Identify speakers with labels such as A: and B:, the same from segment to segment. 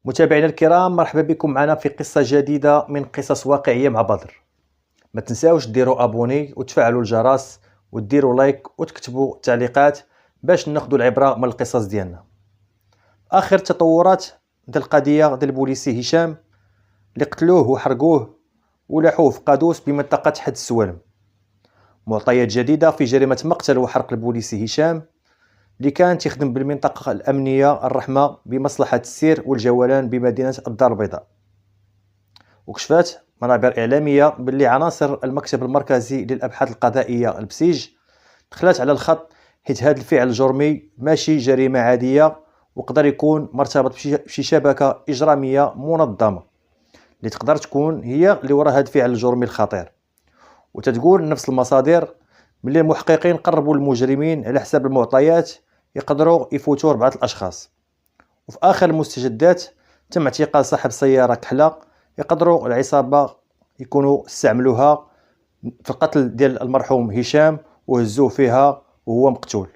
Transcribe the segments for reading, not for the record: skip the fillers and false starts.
A: متابعينا الكرام، مرحبا بكم معنا في قصة جديدة من قصص واقعية مع بدر. ما تنساوش ديروا ابوني وتفعلوا الجرس وديروا لايك وتكتبوا تعليقات باش ناخذوا العبرة من القصص ديالنا. اخر تطورات ديال القضية ديال البوليسي هشام اللي قتلوه وحرقوه ولاحوه في قادوس بمنطقة حد السوالم. معطيات جديدة في جريمة مقتل وحرق البوليسي هشام اللي كان تخدم بالمنطقة الأمنية الرحمة بمصلحة السير والجولان بمدينة الدار البيضاء. وكشفات منابر إعلامية باللي عناصر المكتب المركزي للأبحاث القضائية البسيج دخلت على الخط، حيت هذا الفعل الجرمي ماشي جريمة عادية وقدر يكون مرتبط بشي شبكة إجرامية منظمة اللي تقدر تكون هي اللي وراء هذا الفعل الجرمي الخطير. وتتقول نفس المصادر باللي المحققين قربوا المجرمين على حساب المعطيات يقدروا يفوتوا 4 الاشخاص. وفي اخر المستجدات تم اعتقال صاحب سياره كحله يقدروا العصابه يكونوا استعملوها في القتل ديال المرحوم هشام وهزوه فيها وهو مقتول.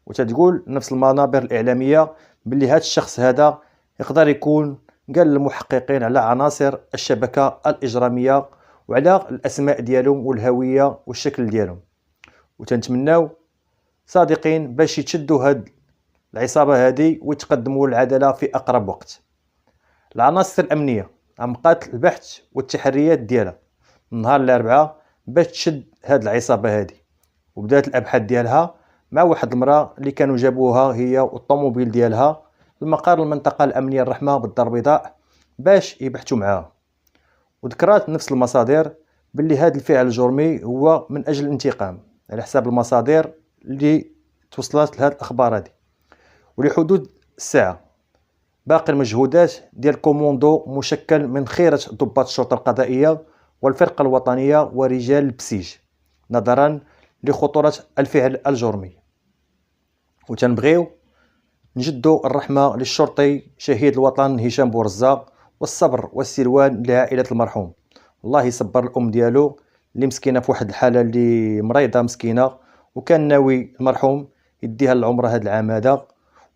A: وتتقول نفس المنابر الاعلاميه باللي هذا الشخص هذا يقدر يكون قال للمحققين على عناصر الشبكه الاجراميه وعلى الاسماء ديالهم والهويه والشكل ديالهم. وتنتمناو صادقين باش يتشدوا هاد العصابه هذه ويتقدموا للعداله في اقرب وقت. العناصر الامنيه عمقات البحث والتحريات ديالها نهار الاربعاء باش تشد هاد العصابه هذه، وبدات الابحاث ديالها مع واحد المراه اللي كانوا جابوها هي والطوموبيل ديالها لمقر المنطقه الامنيه الرحمه بالدار البيضاء باش يبحثوا معاها. وذكرات نفس المصادر باللي هذا الفعل الجرمي هو من اجل الانتقام على حساب المصادر اللي توصلت لهذه الاخبار هذه. ولحدود الساعه باقي المجهودات ديال كوموندو مشكل من خيره ضباط الشرطه القضائيه والفرقه الوطنيه ورجال البسيج نظرا لخطوره الفعل الجرمي. وتنبغيو نجدوا الرحمه للشرطي شهيد الوطن هشام بورزاق والصبر والسلوان لعائله المرحوم. الله يصبر الام ديالو اللي مسكينه في واحد الحاله اللي مريضه مسكينه، وكان ناوي المرحوم يديها للعمره هذا العام هذا.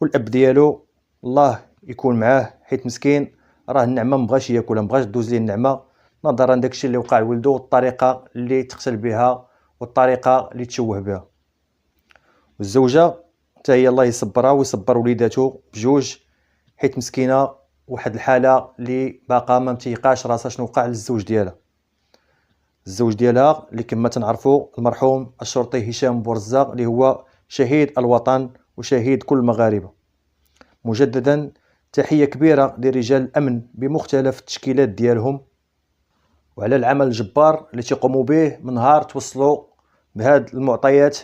A: والاب ديالو الله يكون معاه حيت مسكين راه النعمه مبغاش ياكلها، مبغاش دوز ليه النعمه نظرا داكشي اللي وقع لولدو والطريقه اللي تقتل بها والطريقه اللي تشوه بها. والزوجه حتى هي الله يصبرها ويصبر وليداتو بجوج، حيت مسكينه واحد الحاله اللي باقا ما متيقاش راسها شنو وقع للزوج ديالها. الزوج ديالها اللي كما تنعرفوا المرحوم الشرطي هشام بورزاق اللي هو شهيد الوطن وشهيد كل المغاربه. مجددا تحيه كبيره لرجال الامن بمختلف التشكيلات ديالهم وعلى العمل الجبار اللي تيقوموا به من نهار توصلوا بهاد المعطيات،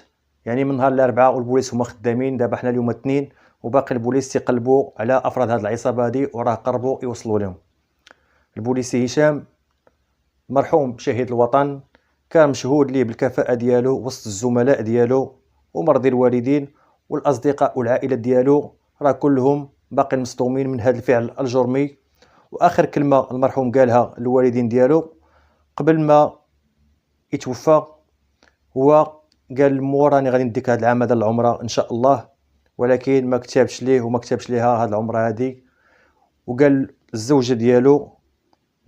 A: يعني من نهار الاربعاء والبوليس هما خدامين. دابا حنا اليوم الاثنين وباقي البوليس تيقلبوا على افراد هاد العصابه هادي وراه قربوا يوصلوا لهم. البوليسي هشام مرحوم شهيد الوطن كان مشهود ليه بالكفاءة ديالو وسط الزملاء ديالو ومرضي الوالدين والاصدقاء والعائله ديالو، راه كلهم باقي مصدومين من هذا الفعل الجرمي. واخر كلمه المرحوم قالها للوالدين ديالو قبل ما يتوفى هو قال لمو راني غادي نديك هذا العام هذا العمره ان شاء الله، ولكن ما كتبش ليه وما كتبش ليها هذه العمره هذه. وقال الزوجه ديالو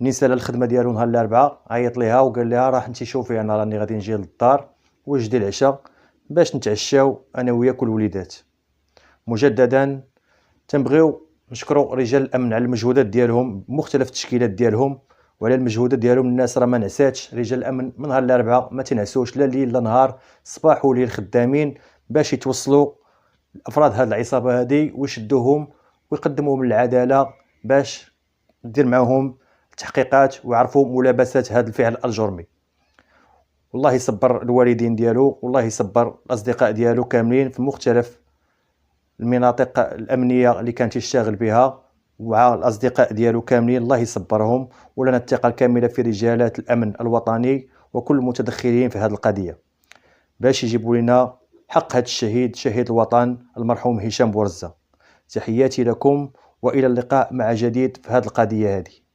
A: نسى الخدمه ديالو نهار الاربعاء عيط ليها وقال لها راه انت شوفي انا راني غادي نجي للدار وجدي العشاء باش نتعشاو انا وياك والوليدات. مجددا تنبغيو نشكروا رجال الامن على المجهودات ديالهم بمختلف التشكيلات ديالهم وعلى المجهودات ديالهم. الناس راه ما نعساتش، رجال الامن من نهار الاربعاء ما تنعسوش لا ليل لا نهار، صباح وليل خدامين باش يتوصلوا افراد هذه العصابه هذه ويشدوهم ويقدموهم للعداله باش دير معهم التحقيقات ويعرفوا ملابسات هذا الفعل الجرمي. والله يصبر الوالدين ديالو والله يصبر الاصدقاء ديالو كاملين في مختلف المناطق الامنيه اللي كان تشتغل بها، ومع الاصدقاء ديالو كاملين الله يصبرهم. ولنا الثقه الكامله في رجالات الامن الوطني وكل المتدخلين في هذه القضيه باش يجيبوا لنا حق هذا الشهيد شهيد الوطن المرحوم هشام بورزاق. تحياتي لكم والى اللقاء مع جديد في هذه القضيه هذه.